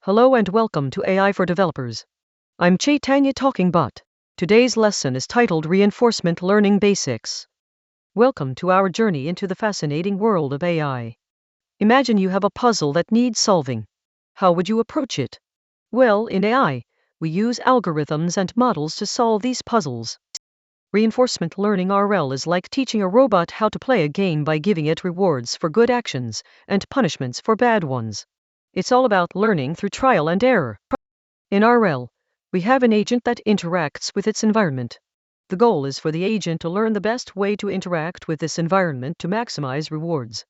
Hello and welcome to AI for Developers. I'm Chaitanya talking bot. Today's lesson is titled Reinforcement Learning Basics. Welcome to our journey into the fascinating world of AI. Imagine you have a puzzle that needs solving. How would you approach it? Well, in AI, we use algorithms and models to solve these puzzles. Reinforcement learning RL is like teaching a robot how to play a game by giving it rewards for good actions and punishments for bad ones. It's all about learning through trial and error. In RL, we have an agent that interacts with its environment. The goal is for the agent to learn the best way to interact with this environment to maximize rewards.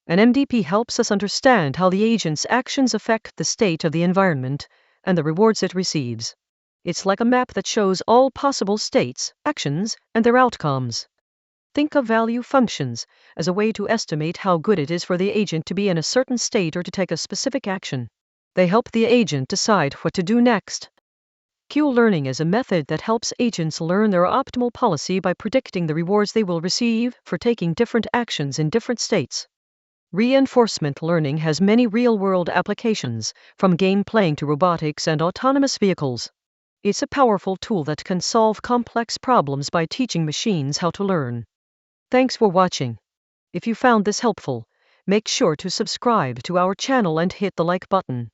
An MDP helps us understand how the agent's actions affect the state of the environment and the rewards it receives. It's like a map that shows all possible states, actions, and their outcomes. Think of value functions as a way to estimate how good it is for the agent to be in a certain state or to take a specific action. They help the agent decide what to do next. Q-learning is a method that helps agents learn their optimal policy by predicting the rewards they will receive for taking different actions in different states. Reinforcement learning has many real-world applications, from game playing to robotics and autonomous vehicles. It's a powerful tool that can solve complex problems by teaching machines how to learn. Thanks for watching. If you found this helpful, make sure to subscribe to our channel and hit the like button.